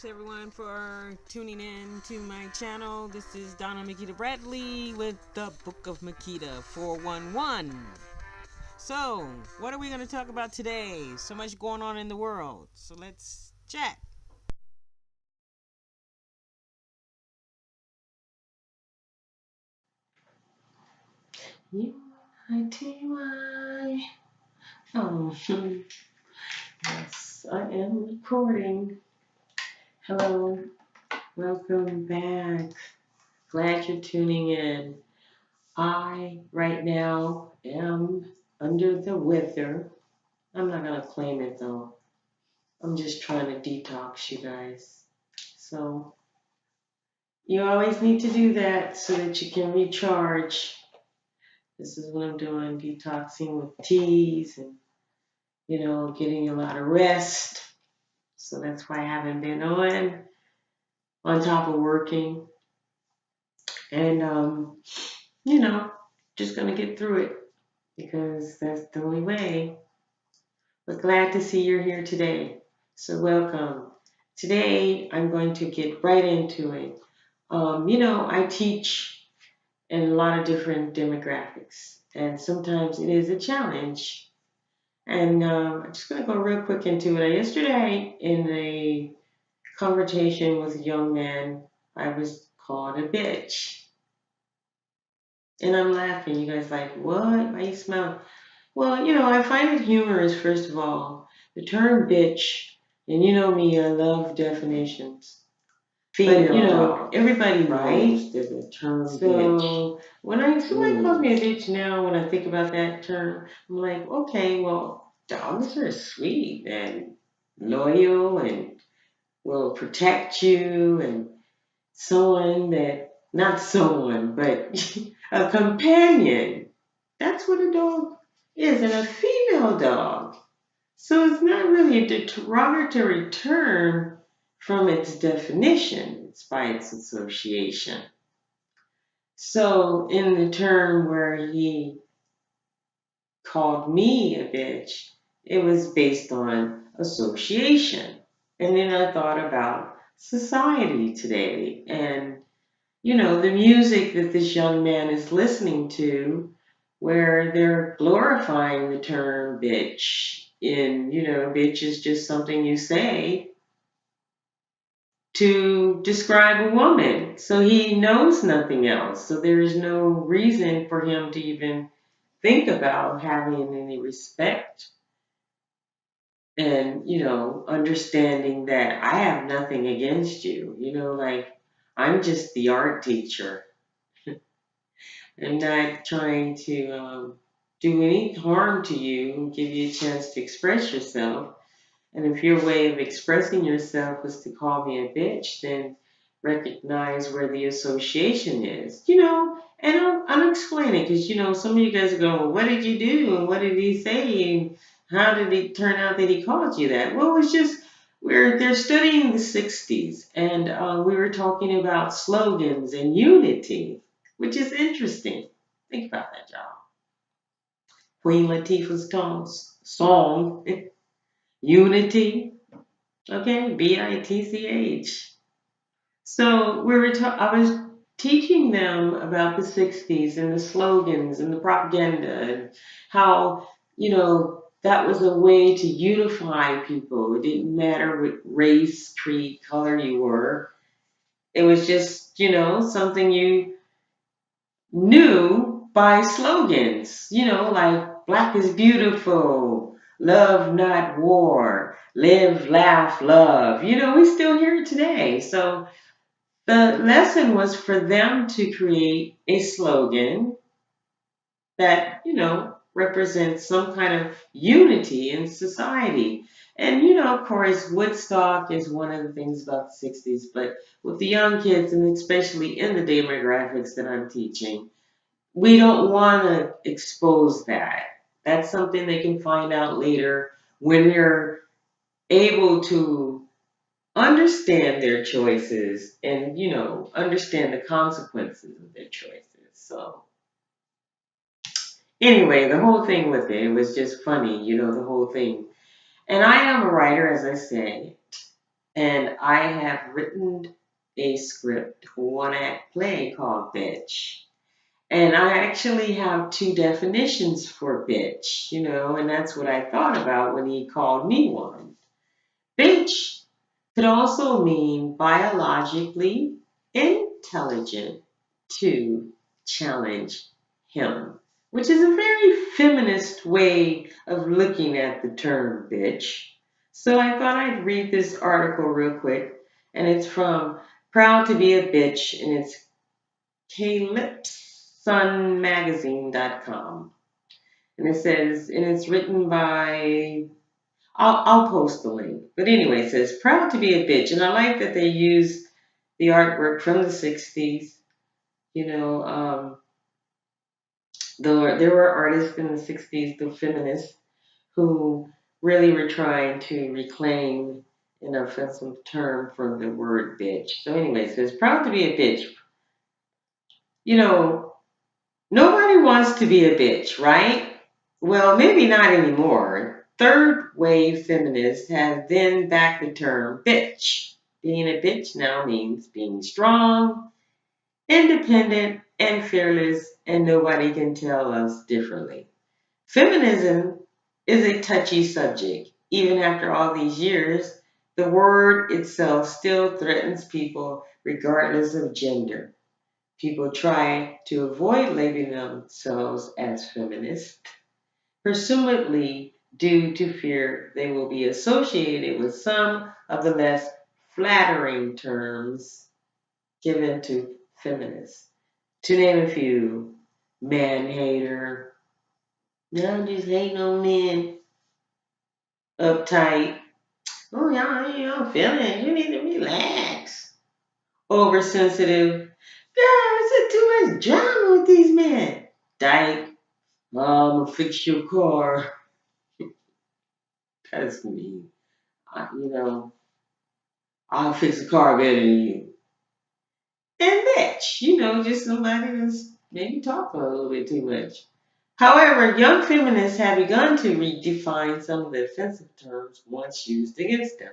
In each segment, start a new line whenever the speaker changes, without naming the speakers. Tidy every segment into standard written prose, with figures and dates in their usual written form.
Thanks everyone for tuning in to my channel. This is Donna Makita Bradley with the Book of Makita 411. So, what are we going to talk about today? So much going on in the world. So let's chat.
UITY. Oh, yes, I am recording. Hello, welcome back. Glad you're tuning in. I, right now, am under the weather. I'm not going to claim it though. I'm just trying to detox you guys. So, you always need to do that so that you can recharge. This is what I'm doing, detoxing with teas and getting a lot of rest. So that's why I haven't been on top of working. And, just going to get through it because that's the only way. But glad to see you're here today. So welcome. Today, I'm going to get right into it. I teach in a lot of different demographics, and sometimes it is a challenge. And I'm just going to go real quick into it. Yesterday, in a conversation with a young man, I was called a bitch. And I'm laughing. You guys like, what? Why you smile? Well, I find it humorous, first of all. The term bitch, and you know me, I love definitions. But, everybody knows the term bitch. So when somebody calls me a bitch now, when I think about that term, I'm like, okay, well, dogs are sweet and loyal and will protect you and not someone, but a companion. That's what a dog is, and a female dog. So it's not really a derogatory term from its definition, it's by its association. So in the term where he called me a bitch, it was based on association. And then I thought about society today and the music that this young man is listening to, where they're glorifying the term bitch. And, bitch is just something you say to describe a woman. So he knows nothing else. So there is no reason for him to even think about having any respect and, understanding that I have nothing against you. Like I'm just the art teacher. I'm not trying to do any harm to you and give you a chance to express yourself. And if your way of expressing yourself was to call me a bitch, then recognize where the association is. And I'll explain it because, some of you guys are going, well, what did you do? And what did he say? And how did it turn out that he called you that? Well, it was just, they're studying the 60s and we were talking about slogans and unity, which is interesting. Think about that, y'all. Queen Latifah's song, Unity, okay, BITCH. So I was teaching them about the 60s and the slogans and the propaganda and how, that was a way to unify people. It didn't matter what race, creed, color you were. It was just, something you knew by slogans, like black is beautiful, love not war, live, laugh, love. We still hear it today. So the lesson was for them to create a slogan that, represents some kind of unity in society. And, of course, Woodstock is one of the things about the 60s, but with the young kids, and especially in the demographics that I'm teaching, we don't want to expose that. That's something they can find out later when they're able to understand their choices and, understand the consequences of their choices. So, anyway, the whole thing with it was just funny, the whole thing. And I am a writer, as I say. And I have written a script, one act play called Bitch. And I actually have two definitions for bitch, and that's what I thought about when he called me one. Bitch could also mean biologically intelligent to challenge him, which is a very feminist way of looking at the term bitch. So I thought I'd read this article real quick, and it's from Proud to Be a Bitch, and it's calipsunmagazine.com. And it says, and it's written by, I'll post the link. But anyway, it says, proud to be a bitch. And I like that they use the artwork from the 60s. You know, there were artists in the 60s, the feminists, who really were trying to reclaim an offensive term from the word bitch. So anyway, it says, proud to be a bitch. You know, nobody wants to be a bitch, right? Well, maybe not anymore. Third wave feminists have then backed the term bitch. Being a bitch now means being strong, independent, and fearless, and nobody can tell us differently. Feminism is a touchy subject. Even after all these years, the word itself still threatens people regardless of gender. People try to avoid labeling themselves as feminists, presumably due to fear they will be associated with some of the less flattering terms given to feminists. To name a few, man hater, y'all just hating on men, uptight, oh y'all feeling, you need to relax, oversensitive, girl, it's too much drama with these men, dyke, I'ma fix your car. That's me. You know, I'll fix a car better than you. And bitch, just somebody that's maybe talking a little bit too much. However, young feminists have begun to redefine some of the offensive terms once used against them.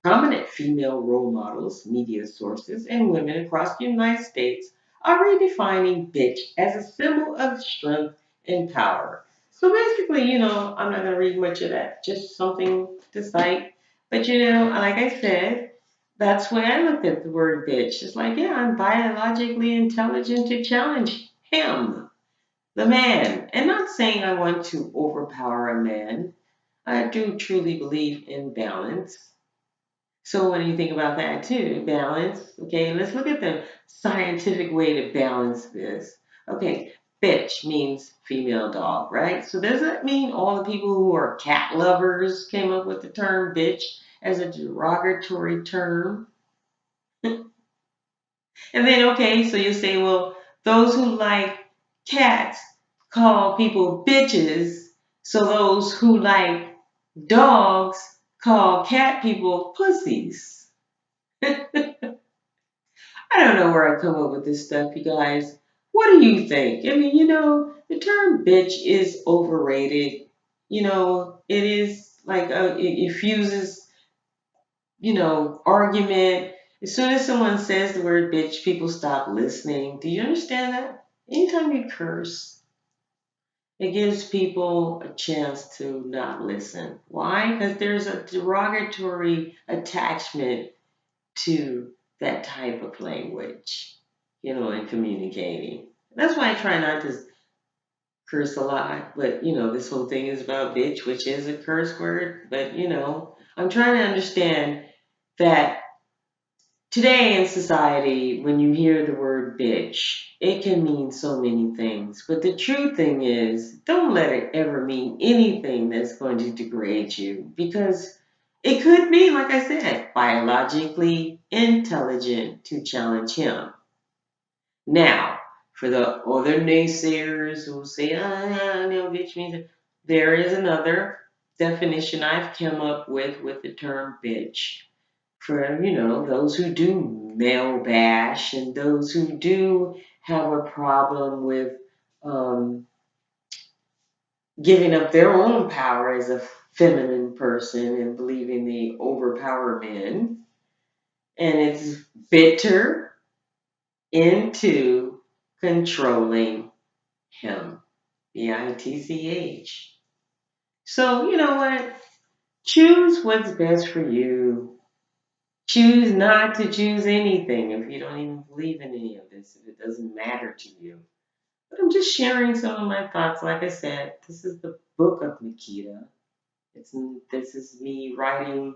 Prominent female role models, media sources, and women across the United States are redefining bitch as a symbol of strength and power. So basically, I'm not going to read much of that, just something to cite. But, like I said, that's why I looked at the word bitch. It's like, yeah, I'm biologically intelligent to challenge him, the man. And not saying I want to overpower a man. I do truly believe in balance. So what do you think about that too? Balance. Okay, let's look at the scientific way to balance this. Okay, bitch means female dog, right? So does that mean all the people who are cat lovers came up with the term bitch as a derogatory term? And then, okay, so you say, well, those who like cats call people bitches, so those who like dogs call cat people pussies. I don't know where I come up with this stuff, you guys. What do you think? I mean, the term bitch is overrated. It is like it fuses, argument. As soon as someone says the word bitch, people stop listening. Do you understand that? Anytime you curse, it gives people a chance to not listen. Why? Because there's a derogatory attachment to that type of language, in communicating. That's why I try not to curse a lot. But, this whole thing is about bitch, which is a curse word. But, I'm trying to understand that today in society, when you hear the word bitch, it can mean so many things. But the true thing is, don't let it ever mean anything that's going to degrade you because it could mean, like I said, biologically intelligent to challenge him. Now, for the other naysayers who say, no, bitch means, there is another definition I've come up with the term bitch for those who do male bash and those who do have a problem with um, giving up their own power as a feminine person and believing they overpower men. and it's bitter into controlling him. BITCH. So, you know what? Choose what's best for you. Choose not to choose anything if you don't even believe in any of this, if it doesn't matter to you. But I'm just sharing some of my thoughts. Like I said, this is the book of Nikita. This is me writing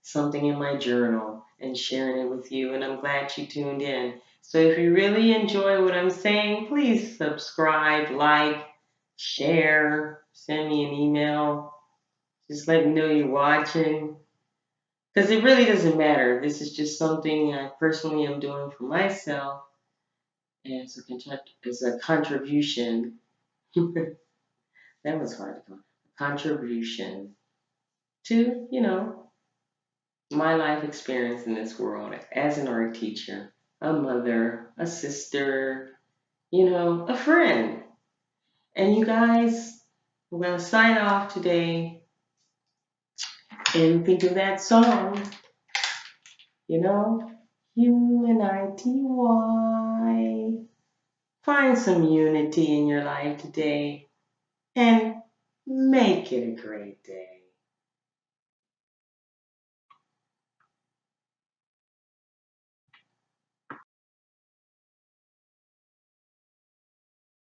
something in my journal and sharing it with you, and I'm glad you tuned in. So if you really enjoy what I'm saying, please subscribe, like, share, send me an email. Just let me know you're watching. Because it really doesn't matter. This is just something I personally am doing for myself as a contribution. That was hard to go. Contribution to, my life experience in this world as an art teacher, a mother, a sister, a friend. And you guys, I'm going to sign off today and think of that song, you know, UNITY. Find some unity in your life today and make it a great day.